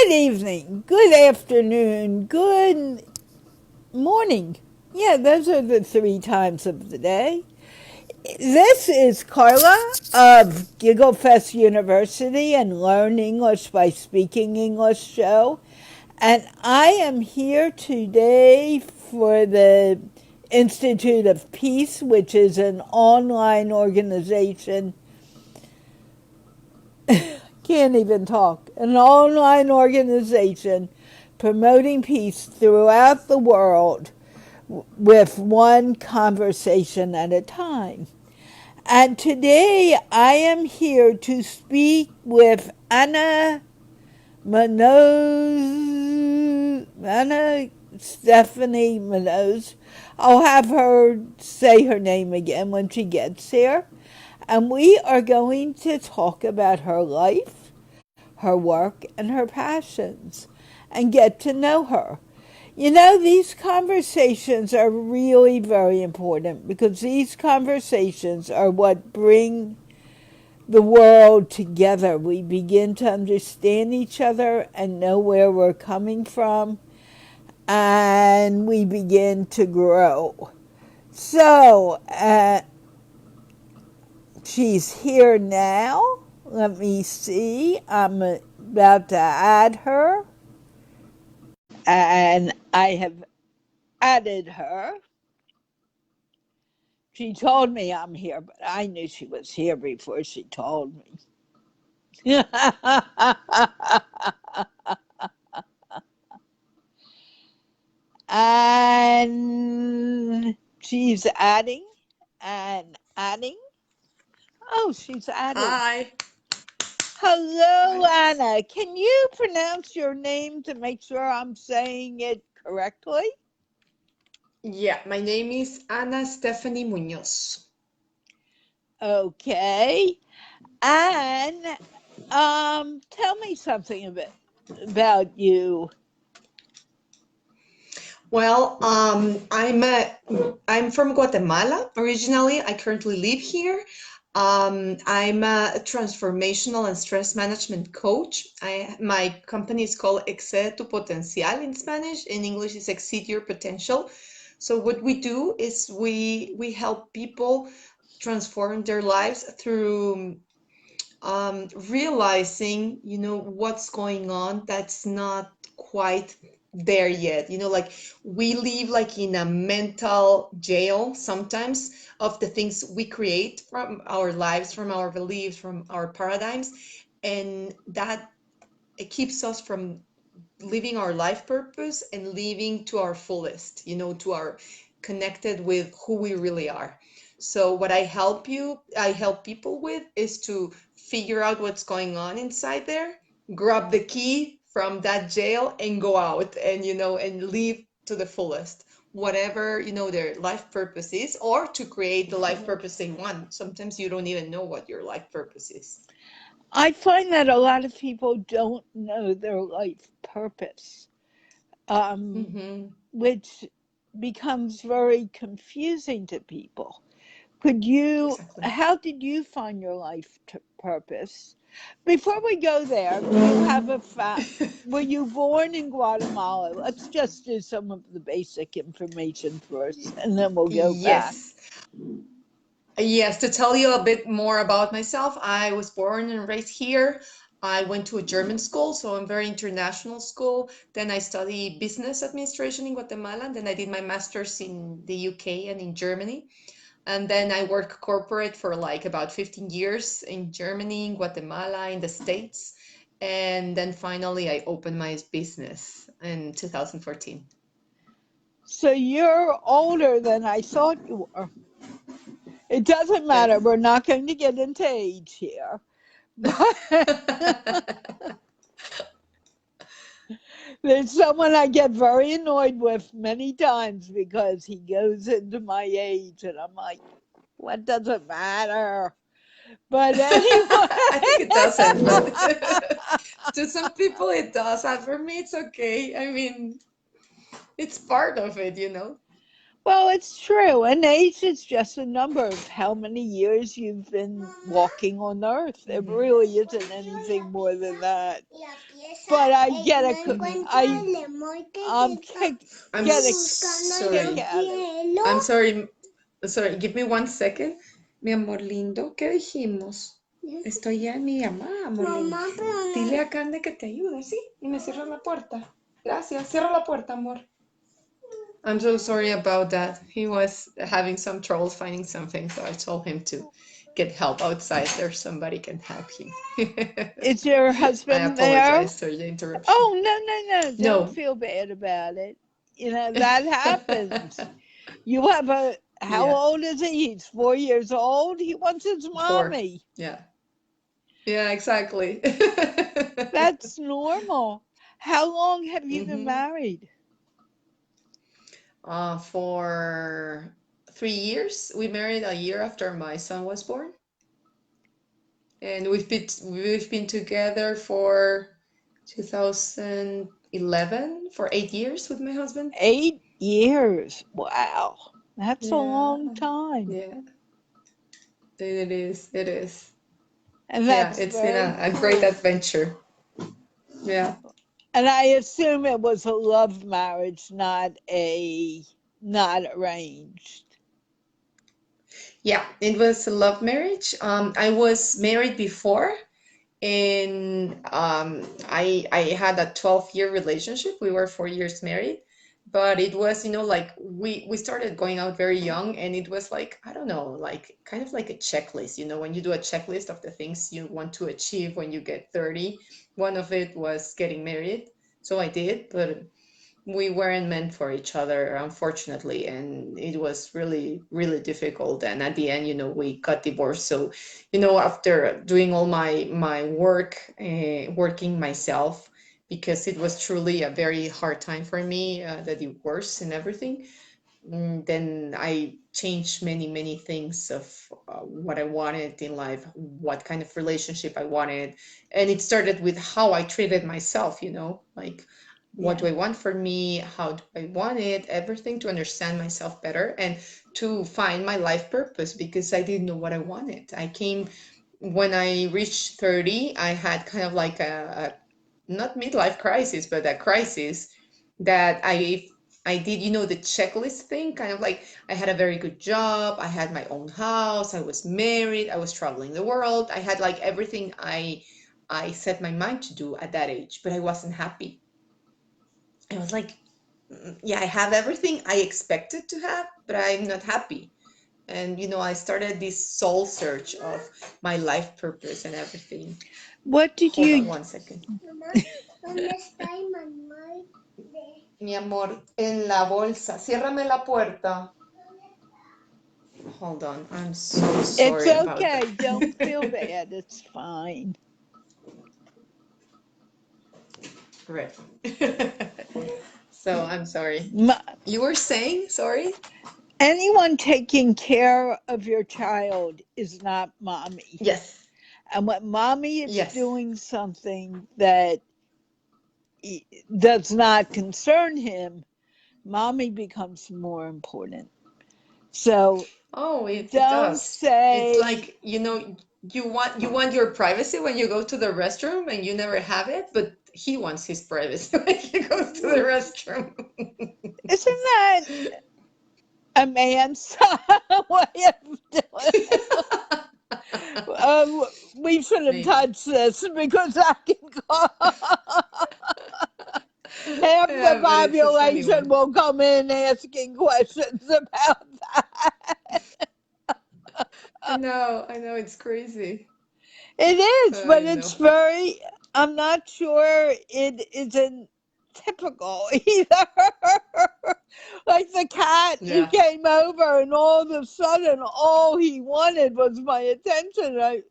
Good evening, good afternoon, good morning. Yeah, those are the three times of the day. This is Carla of GiggleFest University and Learn English by Speaking English show. And I am here today for the Institute of Peace, which is an online organization. Can't even talk. An online organization promoting peace throughout the world with one conversation at a time. And today I am here to speak with Anna Stephanie Munoz. I'll have her say her name again when she gets here. And we are going to talk about her life, her work, and her passions, and get to know her. You know, these conversations are really very important because these conversations are what bring the world together. We begin to understand each other and know where we're coming from, and we begin to grow. So, she's here now. Let me see. I'm about to add her. And I have added her. She told me I'm here, but I knew she was here before she told me. And she's adding and adding. Oh, she's added. Hi. Hello, Anna. Can you pronounce your name to make sure I'm saying it correctly? Yeah, my name is Anna Stephanie Munoz. Okay. And tell me something about you. Well, I'm from Guatemala originally. I currently live here. I'm a transformational and stress management coach. My company is called Excede tu Potencial in Spanish. In English, is Exceed Your Potential. So what we do is we help people transform their lives through realizing, what's going on that's not quite there yet. Like we live like in a mental jail sometimes of the things we create from our lives, from our beliefs, from our paradigms, and that it keeps us from living our life purpose and living to our fullest, to our connected with who we really are. So what I help people with is to figure out what's going on inside there, grab the key from that jail and go out and, and live to the fullest, whatever, their life purpose is, or to create the life purpose they want. Sometimes you don't even know what your life purpose is. I find that a lot of people don't know their life purpose, Mm-hmm. which becomes very confusing to people. Could you, Exactly. how did you find your life purpose? Before we go there, do you have were you born in Guatemala? Let's just do some of the basic information first, and then we'll go back. Yes. Yes, to tell you a bit more about myself, I was born and raised here. I went to a German school, so I'm very international school. Then I studied business administration in Guatemala, and then I did my master's in the UK and in Germany. And then I worked corporate for like about 15 years in Germany, in Guatemala, in the States. And then finally I opened my business in 2014. So you're older than I thought you were. It doesn't matter. Yes. We're not going to get into age here. But there's someone I get very annoyed with many times because he goes into my age, and I'm like, what does it matter? But I think it doesn't, but anyway. to some people it does. And for me, it's okay. I mean, it's part of it. Well, it's true. And age is just a number of how many years you've been walking on Earth. It Mhm. really isn't anything more than that. but I get a I'm get a sorry. kick out of it. I'm sorry. Sorry, give me 1 second. Mi amor lindo, ¿qué dijimos? Estoy ya en mi llamada, amor lindo. Dile a Cande que te ayude, ¿sí? Y me cierra la puerta. Gracias. Cierra la puerta, amor. I'm so sorry about that. He was having some troubles finding something, so I told him to get help outside there. Somebody can help him. Is your I husband there? apologize for the interruption. Oh, no. Don't No. feel bad about it. That happens. You have how Yeah. old is he? He's 4 years old. He wants his 4. mommy. Yeah. Yeah, exactly. That's normal. How long have you been Mhm. married? For 3 years. We married a year after my son was born, and we've been together for 2011 for 8 years with my husband. 8 years. Wow. That's a Yeah, long time. yeah, it is. It is. And Yeah, that's it's been very a great cool. adventure. Yeah. And I assume it was a love marriage, not arranged. Yeah, it was a love marriage. I was married before, and I had a 12-year relationship. We were 4 years married, but it was, like we started going out very young, and it was like, I don't know, like kind of like a checklist. When you do a checklist of the things you want to achieve when you get 30, one of it was getting married. So I did, but we weren't meant for each other, unfortunately, and it was really, really difficult. And at the end, we got divorced. So, after doing all my work, working myself, because it was truly a very hard time for me, the divorce and everything. Then I changed many, many things of what I wanted in life, what kind of relationship I wanted. And it started with how I treated myself, like what do I want for me? How do I want it? Everything to understand myself better and to find my life purpose, because I didn't know what I wanted. When I reached 30, I had kind of like a not midlife crisis, but a crisis that I did, the checklist thing, kind of like I had a very good job, I had my own house, I was married, I was traveling the world, I had like everything I set my mind to do at that age, but I wasn't happy. I was like, yeah, I have everything I expected to have, but I'm not happy. And I started this soul search of my life purpose and everything. What did Hold on you 1 second. ¿Dónde está el manual? Mi amor, en la bolsa. Ciérrame la puerta. Hold on. I'm so It's sorry about okay. Don't feel that. bad. It's fine. Right. So I'm sorry. Ma- You were saying, sorry? Anyone taking care of your child is not mommy. Yes. And when mommy is Yes. doing something that does not concern him, mommy becomes more important. So Oh, it don't does. say It's like, you want your privacy when you go to the restroom and you never have it, but he wants his privacy when he goes to the restroom. Isn't that a man's way of doing it? We shouldn't Maybe. touch this because I can call. Half the Yeah, but it's a funny population one. will come in asking questions about that. I know, it's crazy. It is, I but know. it's very, I'm not sure it isn't typical either. Like the cat who Yeah. came over and all of a sudden all he wanted was my attention.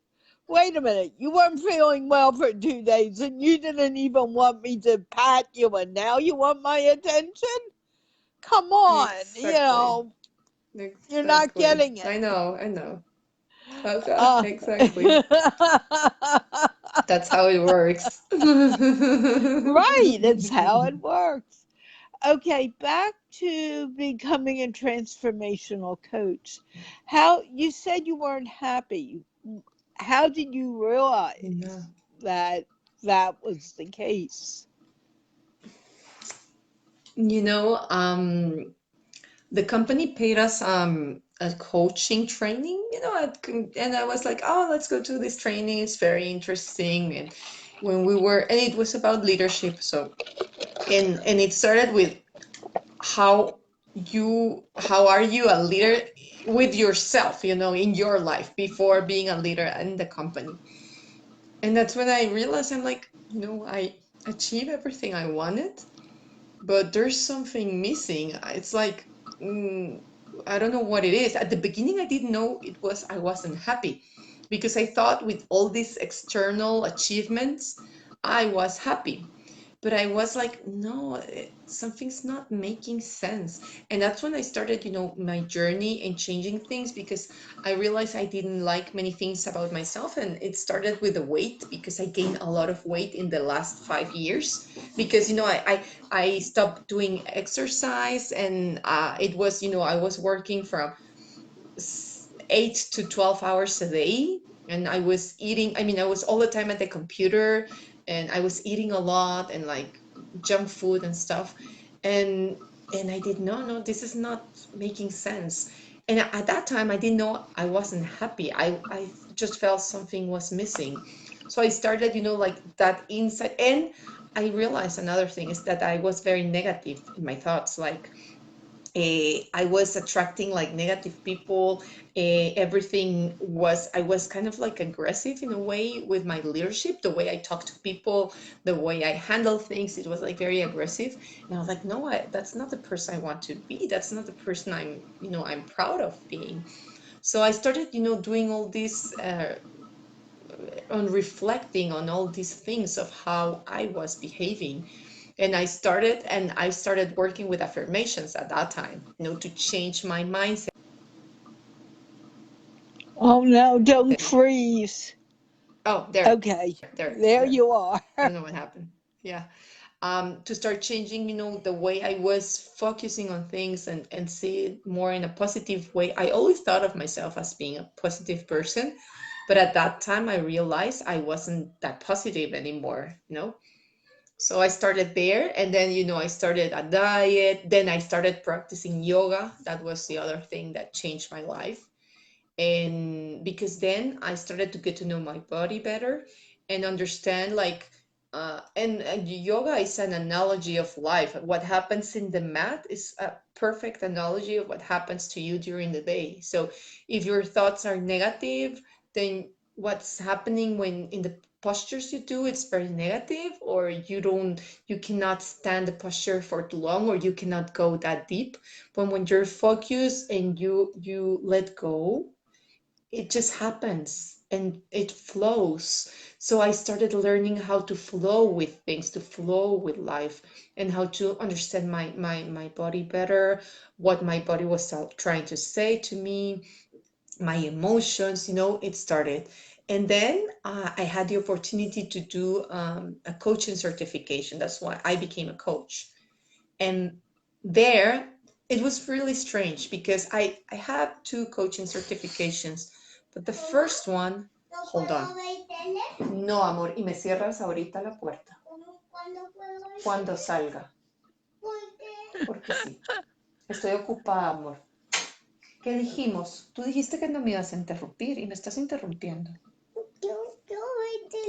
Wait a minute, you weren't feeling well for 2 days and you didn't even want me to pat you and now you want my attention? Come on, Exactly. you're not Exactly. getting I it. know, I know. Okay, Uh, exactly. That's how it works. right, it's how it works. Okay, back to becoming a transformational coach. How you said you weren't happy. How did you realize No. that that was the case? You know, the company paid us a coaching training, and I was like, oh, let's go to this training. It's very interesting. And when we were, and it was about leadership. So, and it started with how how are you a leader with yourself, in your life before being a leader in the company. And that's when I realized I'm like, I achieved everything I wanted, but there's something missing. It's like, I don't know what it is. At the beginning, I didn't know I wasn't happy because I thought with all these external achievements, I was happy. But I was like, no, something's not making sense. And that's when I started, my journey and changing things, because I realized I didn't like many things about myself. And it started with the weight, because I gained a lot of weight in the last 5 years. Because, I stopped doing exercise, and it was, I was working from 8 to 12 hours a day, and I was eating. I mean, I was all the time at the computer, and I was eating a lot, and like junk food and stuff. And I did not know, this is not making sense. And at that time, I didn't know I wasn't happy. I just felt something was missing. So I started, like that insight. And I realized another thing is that I was very negative in my thoughts. Like, I was attracting like negative people. I was kind of like aggressive in a way with my leadership, the way I talk to people, the way I handle things. It was like very aggressive. And I was like, no, that's not the person I want to be. That's not the person I'm proud of being. So I started, doing all this, on reflecting on all these things of how I was behaving. And I started working with affirmations at that time, to change my mindset. Oh no, don't freeze. Oh, there, Okay, there, there there. you are. I don't know what happened. Yeah. To start changing, the way I was focusing on things, and see it more in a positive way. I always thought of myself as being a positive person, but at that time I realized I wasn't that positive anymore. So I started there, and then, I started a diet. Then I started practicing yoga. That was the other thing that changed my life. And because then I started to get to know my body better and understand, like, and yoga is an analogy of life. What happens in the mat is a perfect analogy of what happens to you during the day. So if your thoughts are negative, then what's happening when in the postures you do, it's very negative, or you cannot stand the posture for too long, or you cannot go that deep. But when you're focused and you let go, it just happens and it flows. So I started learning how to flow with things, to flow with life, and how to understand my body better, what my body was trying to say to me, my emotions. It started. And then I had the opportunity to do a coaching certification. That's why I became a coach. And there, it was really strange, because I had two coaching certifications, but the first one, hold on. No, amor, y me cierras ahorita la puerta. Cuando salga. Porque sí. Estoy ocupada, amor. ¿Qué dijimos? Tú dijiste que no me ibas a interrumpir y me estás interrumpiendo.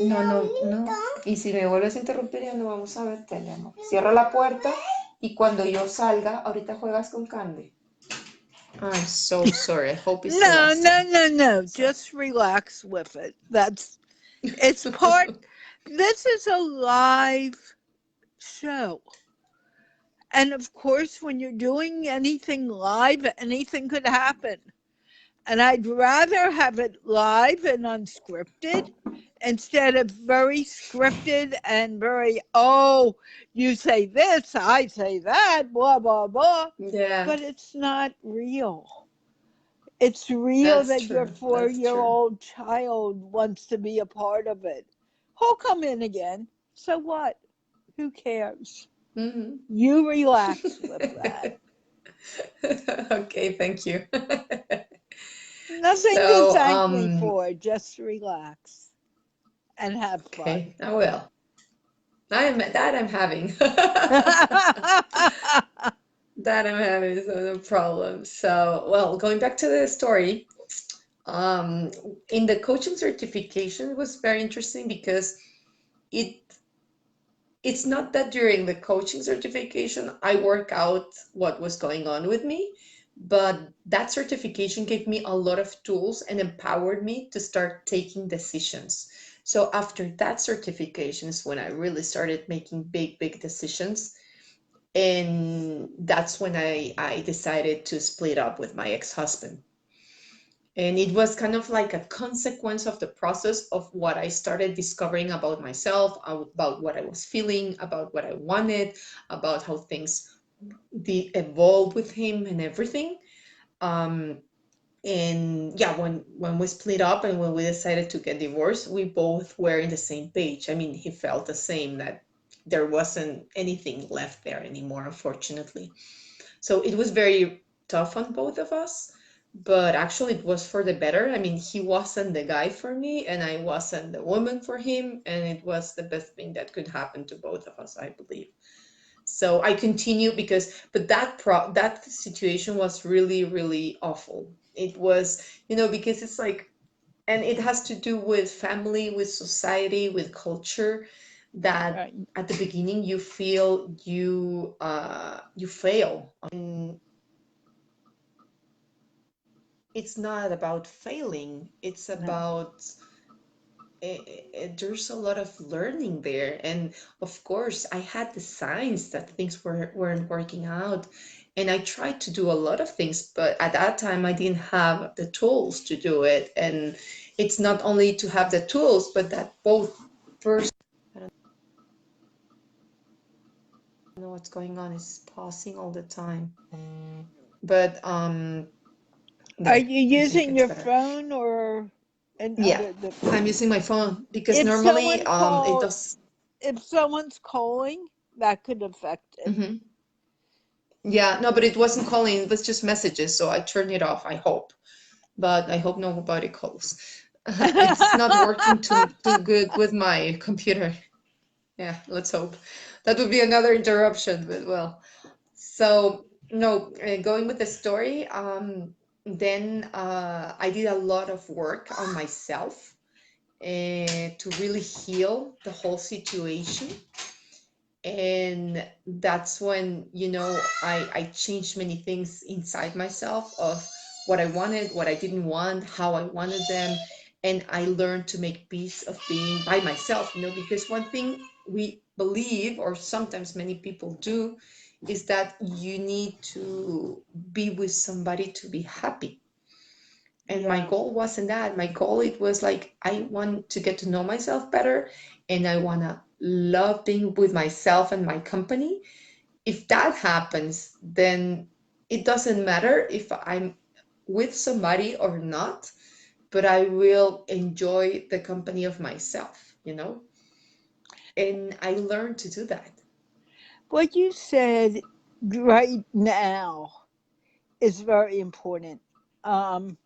No, no, no. Y si me vuelves a interrumpir, ya no vamos a ver tele, amor. Cierra la puerta y cuando yo salga, ahorita juegas con Candy. I'm so sorry. I hope it's the No, last no, time. no, no. Sorry. Just relax with it. It's part, this is a live show. And of course, when you're doing anything live, anything could happen. And I'd rather have it live and unscripted instead of very scripted and very, oh, you say this, I say that, blah, blah, blah. Yeah, But it's not real. It's real that's that your true. That's four-year true. old child wants to be a part of it. He'll come in again. So what? Who cares? Hmm. You relax with that. Okay, thank you. Nothing to So, thank me for. Just relax and have fun. okay, I will. I'm having. That I'm having, so no problem. So, well, going back to the story, um, in the coaching certification was very interesting because it it's not that during the coaching certification I work out what was going on with me, but that certification gave me a lot of tools and empowered me to start taking decisions. So after that certification is when I really started making big decisions. And that's when I decided to split up with my ex-husband. And it was kind of like a consequence of the process of what I started discovering about myself, about what I was feeling, about what I wanted, about how things evolved with him and everything. Um, and yeah, when we split up and when we decided to get divorced, we both were in the same page. I mean, he felt the same, that there wasn't anything left there anymore, unfortunately. So it was very tough on both of us, but actually it was for the better. I mean, he wasn't the guy for me, and I wasn't the woman for him, and it was the best thing that could happen to both of us, I believe. So I continue because, but that situation was really awful. It was, because it's like, and it has to do with family, with society, with culture, that Right. at the beginning you feel you fail. And it's not about failing, it's No. about there's a lot of learning there. And of course I had the signs that things weren't working out, and I tried to do a lot of things, but at that time I didn't have the tools to do it. And it's not only to have the tools, but that both person, I don't know what's going on, is pausing all the time. But Are there, you I think using it's your better. phone or Yeah, another I'm device? using my phone because If normally someone it call, does. if someone's calling, that could affect it. Mhm. Yeah, no, but it wasn't calling, it was just messages, so I turned it off, I hope. But I hope nobody calls. It's not working too good with my computer. Yeah, let's hope. That would be another interruption, but well. So, no, going with the story, then I did a lot of work on myself to really heal the whole situation. And that's when I changed many things inside myself, of what I wanted, what I didn't want, how I wanted them. And I learned to make peace of being by myself, because one thing we believe, or sometimes many people do, is that you need to be with somebody to be happy. And my Yeah. goal wasn't that. My goal, it was like, I want to get to know myself better, and I want to love being with myself and my company. If that happens, then it doesn't matter if I'm with somebody or not, but I will enjoy the company of myself. And I learned to do that. What you said right now is very important. Um,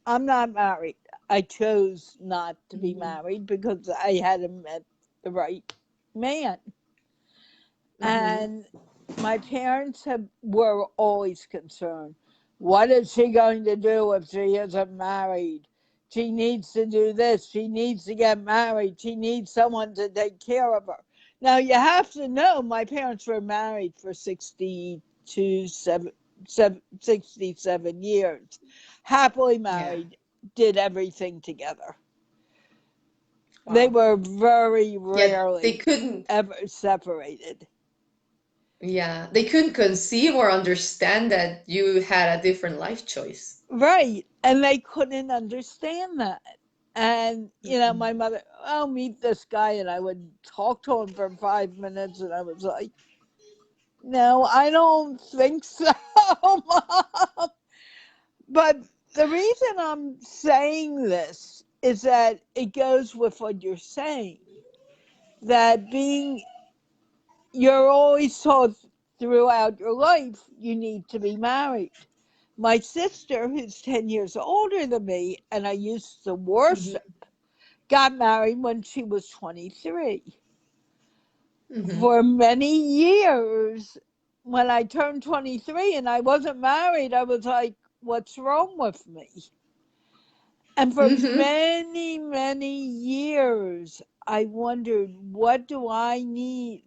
I'm not married. I chose not to be Hmm. married because I hadn't met the right man. Hmm. And my parents were always concerned. What is she going to do if she isn't married? She needs to do this. She needs to get married. She needs someone to take care of her. Now, you have to know my parents were married for 67 years, happily Yeah. married, did everything together. They Wow. were very Yeah, they rarely couldn't. ever separated. Yeah, they couldn't conceive or understand that you had a different life choice. Right. And they couldn't understand that. And, Hmm. my mother, oh, meet this guy. And I would talk to him for 5 minutes. And I was like, no, I don't think so, Mom. But the reason I'm saying this is that it goes with what you're saying, that you're always taught throughout your life, you need to be married. My sister, who's 10 years older than me, and I used to Hmm. worship, got married when she was 23. Mm-hmm. For many years, when I turned 23 and I wasn't married, I was like, what's wrong with me? And for Mm-hmm. many, many years, I wondered, what do I need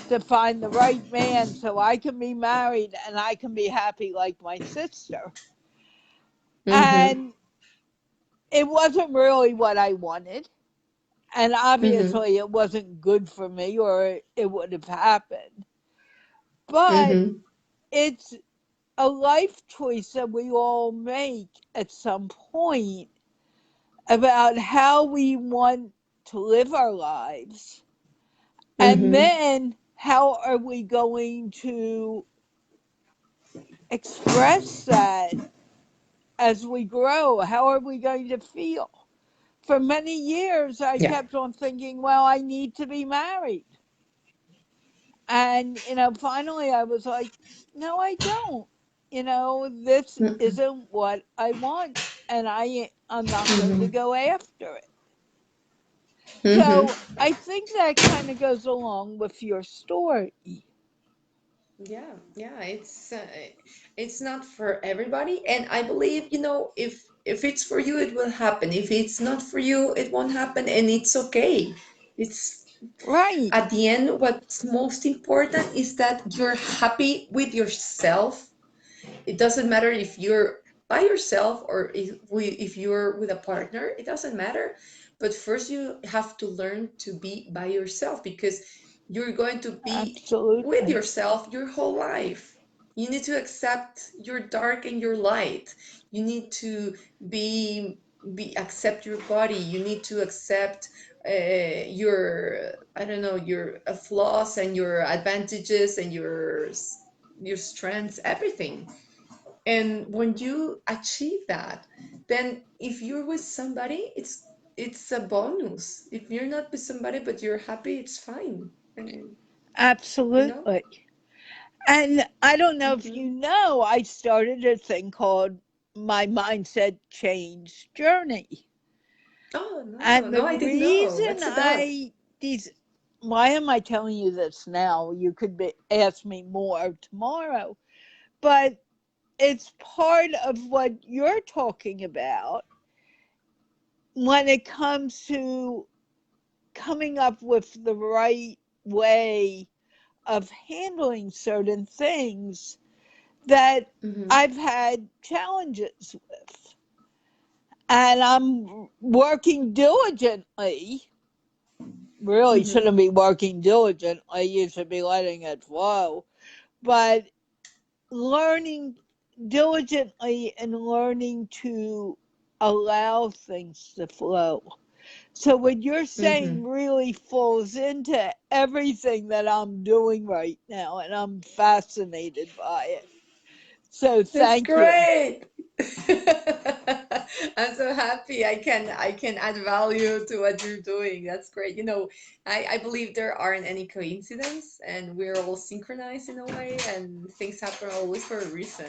to find the right man so I can be married and I can be happy like my sister? Mm-hmm. And it wasn't really what I wanted. And Mm-hmm. obviously, it wasn't good for me or it would have happened. But Mm-hmm. it's a life choice that we all make at some point about how we want to live our lives. And Mm-hmm. then how are we going to express that as we grow? How are we going to feel? For many years, I Yeah. kept on thinking, well, I need to be married. And, finally I was like, no, I don't. This Mm-hmm. isn't what I want. And I'm not going to Mm-hmm. go after it. Mm-hmm. So I think that kind of goes along with your story. Yeah, yeah, it's not for everybody, and I believe, if it's for you, it will happen. If it's not for you, it won't happen, and it's okay. It's Right. At the end, what's most important is that you're happy with yourself. It doesn't matter if you're by yourself or if you're with a partner, it doesn't matter. But first, you have to learn to be by yourself, because you're going to be with Absolutely. yourself your whole life. You need to accept your dark and your light. You need to be accept your body. You need to accept your, I don't know, your flaws and your advantages and your strengths, everything. And when you achieve that, then if you're with somebody, it's a bonus. If you're not with somebody but you're happy, it's fine. And you know Absolutely. And I don't know if hmm you know, I started a thing called my mindset change journey. oh, no, And the no, I didn't know. reason What's about? these, why am I telling you this now? You could ask me more tomorrow, but it's part of what you're talking about when it comes to coming up with the right way of handling certain things that hmm I've had challenges with. And I'm working diligently. Really hmm shouldn't be working diligently, you should be letting it flow. But learning diligently and learning to allow things to flow. So what you're saying hmm really falls into everything that I'm doing right now, and I'm fascinated by it. So That's thank you. great. I'm so happy I can add value to what you're doing. That's great. I believe there aren't any coincidence, and we're all synchronized in a way, and things happen always for a reason.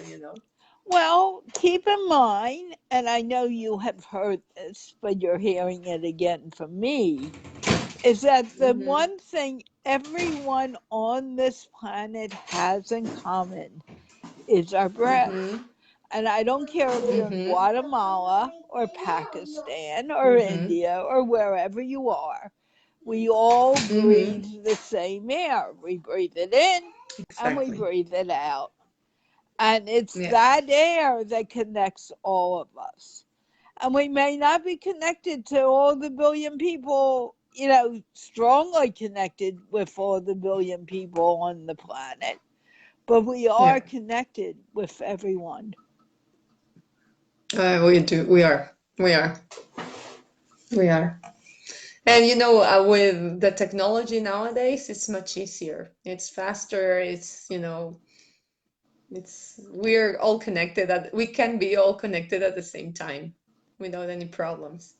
Well, keep in mind, and I know you have heard this, but you're hearing it again from me, is that the Mm-hmm. one thing everyone on this planet has in common is our breath. Mm-hmm. And I don't care if you're in Mm-hmm. Guatemala or Pakistan or Mm-hmm. India or wherever you are, we all Mm-hmm. breathe the same air. We breathe it in and we Exactly. breathe it out. And it's Yeah. that air that connects all of us. And we may not be connected to all the billion people, strongly connected with all the billion people on the planet, but we Yeah. are connected with everyone. We do. We are. We are. We are. And with the technology nowadays, it's much easier. It's faster. We're all connected. We can be all connected at the same time without any problems.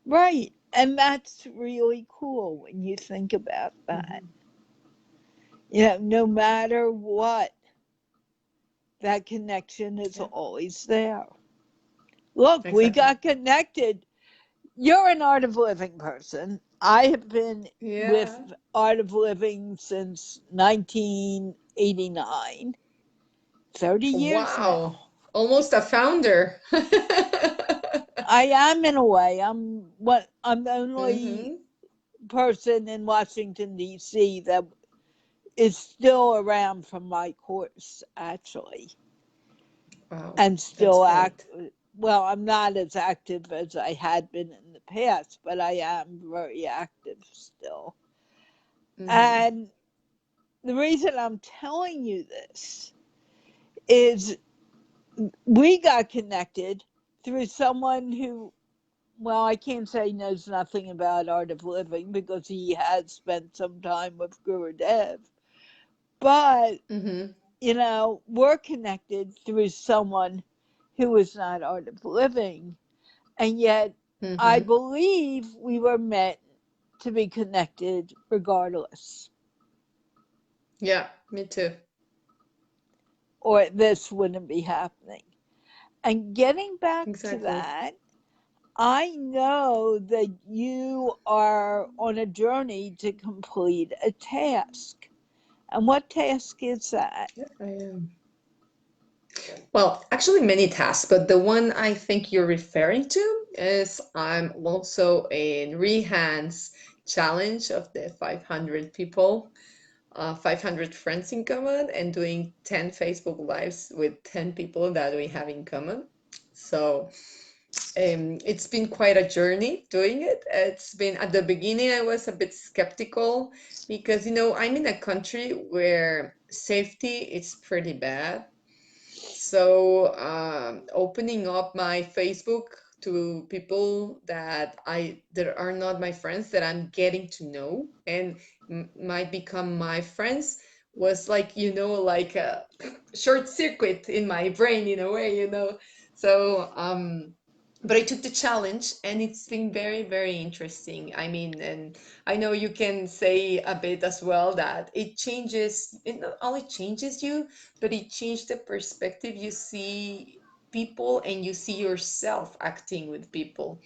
Right. And that's really cool when you think about that. hmm No matter what, that connection is Yeah, always there. Look, we exactly. got connected. You're an art of living person. I have been with Yeah. Art of Living since 1989, 30 years Wow. now. Almost a founder. I am in a way. I'm the only Mm-hmm. person in Washington D.C. that is still around from my course, actually, Wow. and That's still act. great. Well, I'm not as active as I had been in the past, but I am very active still. Mm-hmm. And the reason I'm telling you this is we got connected through someone who, well, I can't say knows nothing about Art of Living because he has spent some time with Gurudev, but Mm-hmm. we're connected through someone who is not Art of Living, and yet I Mm-hmm. believe we were meant to be connected regardless, Yeah, me too. or this wouldn't be happening. And getting back to Exactly. that, I know that you are on a journey to complete a task. And what task is that? Yeah, I am. Well, actually, many tasks, but the one I think you're referring to is I'm also in Rehan's challenge of the 500 people, 500 friends in common, and doing 10 Facebook Lives with 10 people that we have in common. So it's been quite a journey doing it. It's been at the beginning, I was a bit skeptical because, I'm in a country where safety is pretty bad. So opening up my Facebook to people that are not my friends that I'm getting to know and might become my friends was like like a short circuit in my brain in a way. So but I took the challenge and it's been very, very interesting. I mean, and I know you can say a bit as well that it not only changes you, but it changed the perspective you see people and you see yourself acting with people.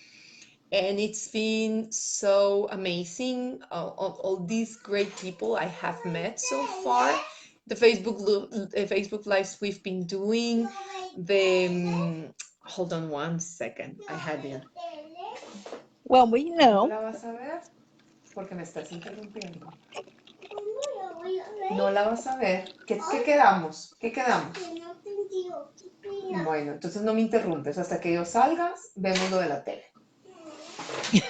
And it's been so amazing, all these great people I have met so far, the Facebook lives we've been doing, the hold on one second, I had the Well, we ¿No know. la vas a ver? Porque me estás interrumpiendo. No la vas a ver. ¿Qué quedamos? ¿Qué quedamos? Bueno, entonces no me interrumpes. Hasta que yo salgas, vemos lo de la tele.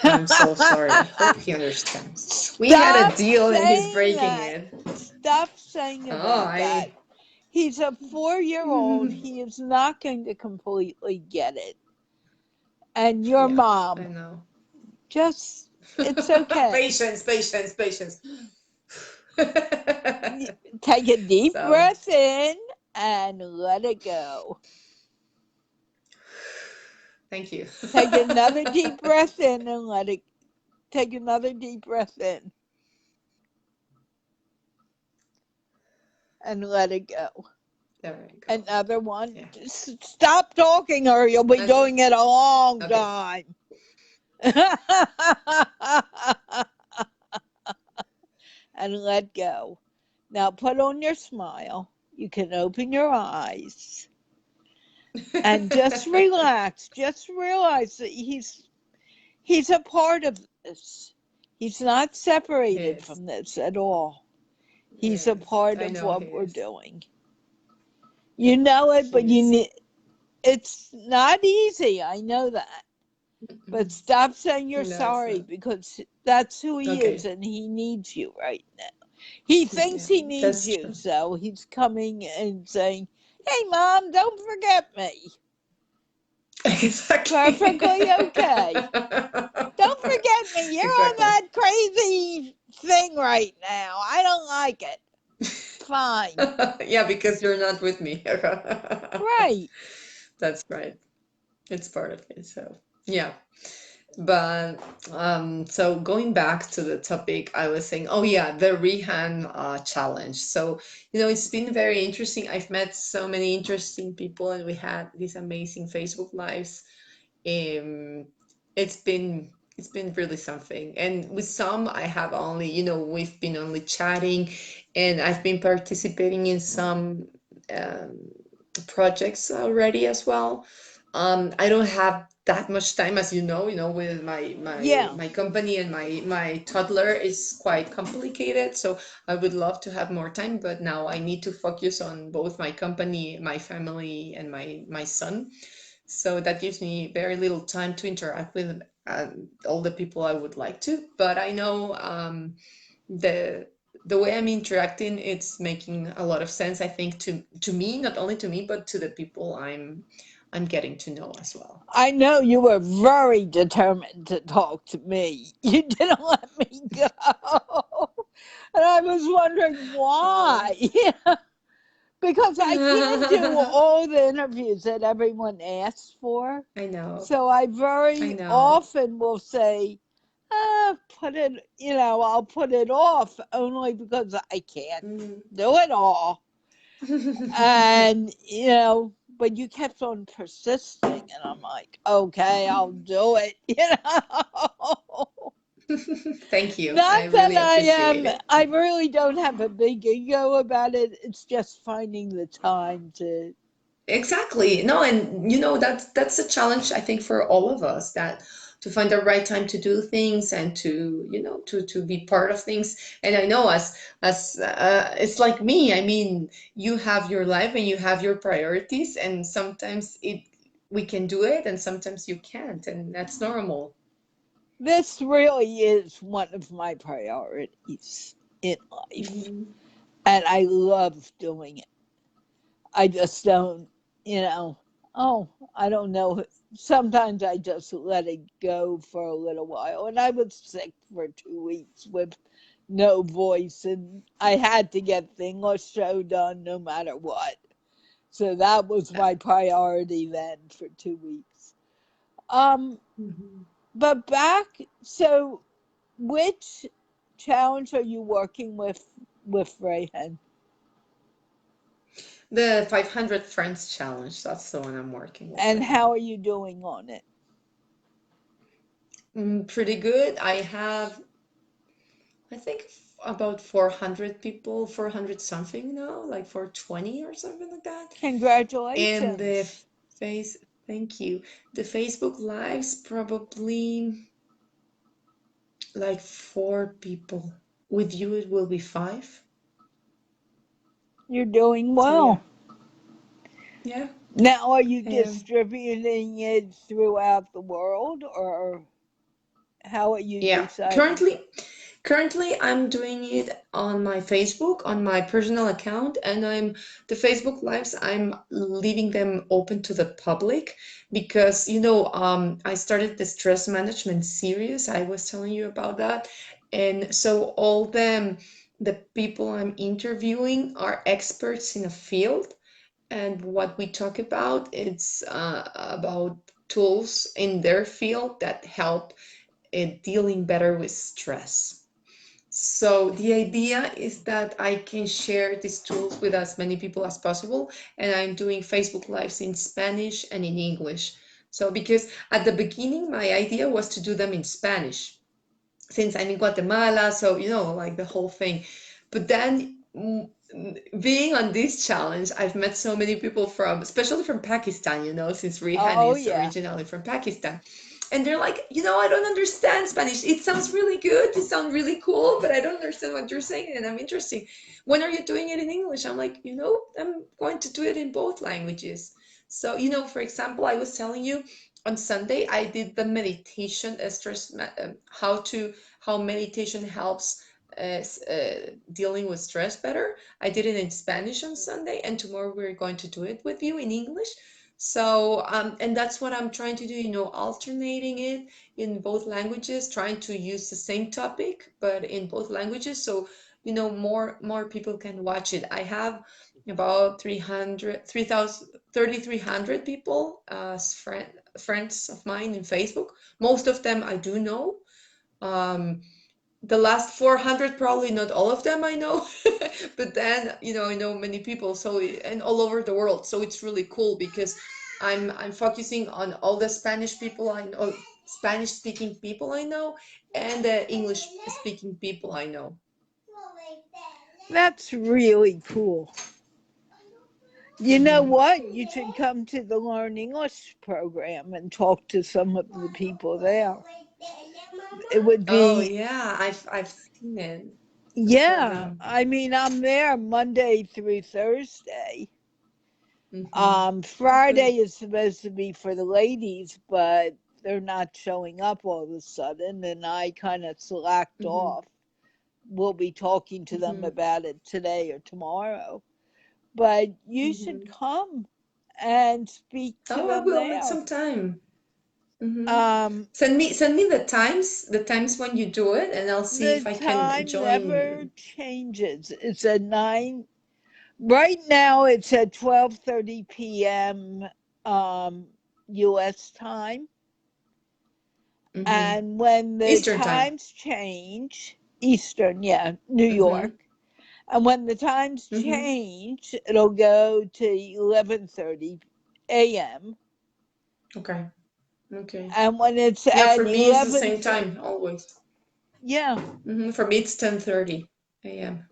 I'm so sorry. I hope he understands. We had a Stop deal and he's saying breaking that. it. Stop saying Oh, about that. I. He's a 4-year old. He is not going to completely get it. And your Yeah, I mom, know. just, it's okay. Patience, patience, patience. Take a deep So, breath in and let it go. thank you. Take another deep breath in and let it, take another deep breath in and let it go. There we go. Another one. Yeah. Just stop talking or you'll be That's doing it a long okay. time. And let go. Now put on your smile. You can open your eyes and just relax. Just realize that he's a part of this. He's not He separated is. from this at all. He He's a is. part I of know he what we're is. doing. You know it, He but you is. need it's not easy. I know that. But stop saying you're No, it's sorry not. because that's who he is Okay. and he needs you right now. He thinks Yeah, he needs that's you, true. so he's coming and saying, "Hey, Mom, don't forget me." It's Exactly. perfectly okay. Don't forget me. You're on Exactly. that crazy thing right now. I don't like it. It's fine. Yeah, because you're not with me. Right. That's right. It's part of it. So, yeah. But so going back to the topic, I was saying, oh yeah, the Rehan challenge. So, it's been very interesting. I've met so many interesting people, and we had these amazing Facebook lives. Um, it's been it's been really something. And with some, I have only, we've been only chatting, and I've been participating in some um, projects already as well. I don't have that much time, as with my Yeah. my company, and my toddler is quite complicated. So I would love to have more time, but now I need to focus on both my company, my family, and my son. So that gives me very little time to interact with all the people I would like to. But I know the the way I'm interacting, it's making a lot of sense, I think, to me, not only to me, but to the people I'm getting to know as well. I know you were very determined to talk to me. You didn't let me go. And I was wondering Oh. why. Because I can't do all the interviews that everyone asks for. I know. So I I very know. often will say, put it, I'll put it off only because I can't Mm. do it all. And, but you kept on persisting, and I'm like, okay, I'll do it, Thank you. I Not that really appreciate it. I really don't have a big ego about it. It's just finding the time to. Exactly. No, and that's a challenge, I think, for all of us, that to find the right time to do things, and to be part of things. And I know, as it's like me. I mean, you have your life and you have your priorities, and sometimes it we can do it, and sometimes you can't, and that's normal. This really is one of my priorities in life, Mhm. and I love doing it. I just don't, you know, oh, I don't know. Sometimes I just let it go for a little while. And I was sick for 2 weeks with no voice, and I had to get the English show done no matter what. So that was Yeah. my priority then for 2 weeks. Um, Mhm. but so which challenge are you working with Rehan? The 500 Friends Challenge, that's the one I'm working with And right how now. are you doing on it? Pretty good. I have, I think, about 400 people, 400 something now, like 420 or something like that. And the Congratulations. face, thank you. The Facebook Lives, probably like four people. With you, it will be five. You're doing So yeah, well. yeah. Now, are you Um, distributing it throughout the world, or how are you yeah. deciding? Currently, I'm doing it on my Facebook, on my personal account, and the Facebook Lives, I'm leaving them open to the public because, I started the stress management series. I was telling you about that. And so all the people I'm interviewing are experts in a field, and what we talk about, it's about tools in their field that help dealing better with stress. So the idea is that I can share these tools with as many people as possible, and I'm doing Facebook Lives in Spanish and in English. So because at the beginning my idea was to do them in Spanish, since I'm in Guatemala, so like the whole thing. But then being on this challenge, I've met so many people from, especially from Pakistan, since Rehan Oh, is yeah. originally from Pakistan. And they're like, I don't understand Spanish. It sounds really good. It sounds really cool, but I don't understand what you're saying. And I'm interested. When are you doing it in English? I'm like, I'm going to do it in both languages. So, for example, I was telling you on Sunday, I did the meditation stress, how meditation helps dealing with stress better. I did it in Spanish on Sunday, and tomorrow we're going to do it with you in English. So, and that's what I'm trying to do, alternating it in both languages, trying to use the same topic, but in both languages. So, more people can watch it. I have about 3,300 people as friends of mine in Facebook. Most of them I do know. Um, the last 400, probably not all of them I know, but then I know many people, and all over the world. So it's really cool because I'm focusing on all the Spanish people I know, Spanish speaking people I know and the English speaking people I know. That's really cool. You know Hmm. what? You should come to the Learn English program and talk to some of the people there. It would Oh be, yeah, I've seen it, the yeah. program. I mean, I'm there Monday through Thursday. Hmm. Oh, Friday good. is supposed to be for the ladies, but they're not showing up all of a sudden, and I kind of slacked Hmm. off. We'll be talking to them Hmm. about it today or tomorrow. But you should Hmm. come and speak to Oh, I them will make there. some time. Hmm. Um, Send me the times when you do it, and I'll see if the I can time never join. changes. It's at 9. Right now, it's at 12:30 p.m. U.S. time. Hmm. And when the Eastern time. times change, Eastern, yeah, New Hmm. York, and when the times Hmm. change, it'll go to 11:30 a.m. Okay. Okay. And when it's Yeah, at for me it's the 11, same time always. yeah, For me it's 10:30 a.m.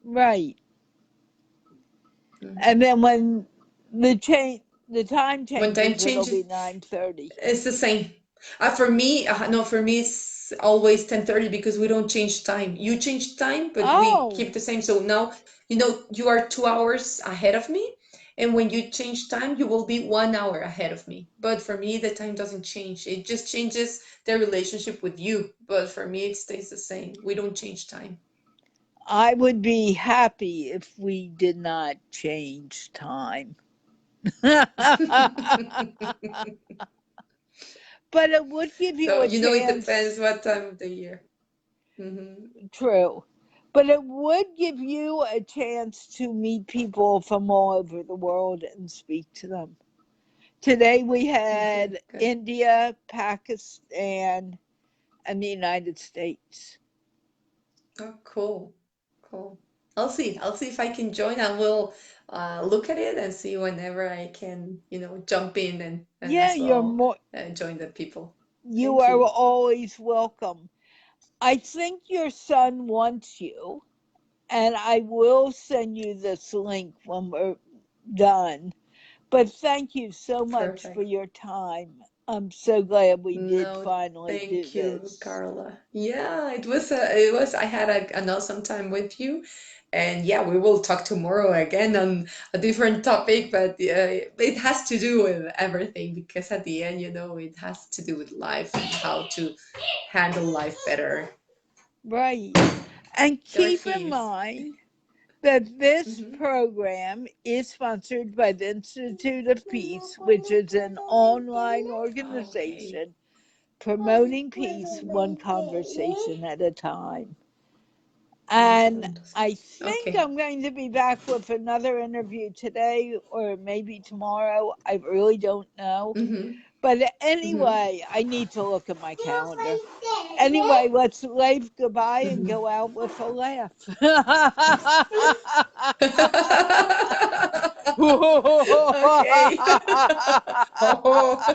right. Hmm. And then when the time When time changes, it'll changes, be 9:30. it's the same. For me, no, for me it's always 10:30 because we don't change time. You change time, but we keep Oh, the same. So now, you are 2 hours ahead of me, and when you change time, you will be 1 hour ahead of me. But for me, the time doesn't change. It just changes the relationship with you. But for me, it stays the same. We don't change time. I would be happy if we did not change time. But it would give you So, a it depends chance. what time of the year. Hmm. True. But it would give you a chance to meet people from all over the world and speak to them. Today we Okay, had good. India, Pakistan, and the United States. Oh, cool. Cool. I'll see if I can join. I will look at it and see whenever I can, jump in and Yeah, as you're well more, join the people. you Thank are you. always welcome. I think your son wants you, and I will send you this link when we're done. But thank you so much for Perfect. your time. I'm so glad we did No, finally do thank you, this. Carla. Yeah, it was I had an awesome time with you. And yeah, we will talk tomorrow again on a different topic, but it has to do with everything because at the end, it has to do with life and how to handle life better. Right. And You're keep in his. mind that this Hmm. program is sponsored by the Institute of Peace, which is an online Okay. organization promoting peace one conversation at a time. One And I conversation. think Okay. I'm going to be back with another interview today or maybe tomorrow. I really don't know. Mm-hmm. But Mm-hmm. anyway, I need to look at my calendar. Anyway, let's wave goodbye and Mm-hmm. go out with a laugh. Okay. Oh.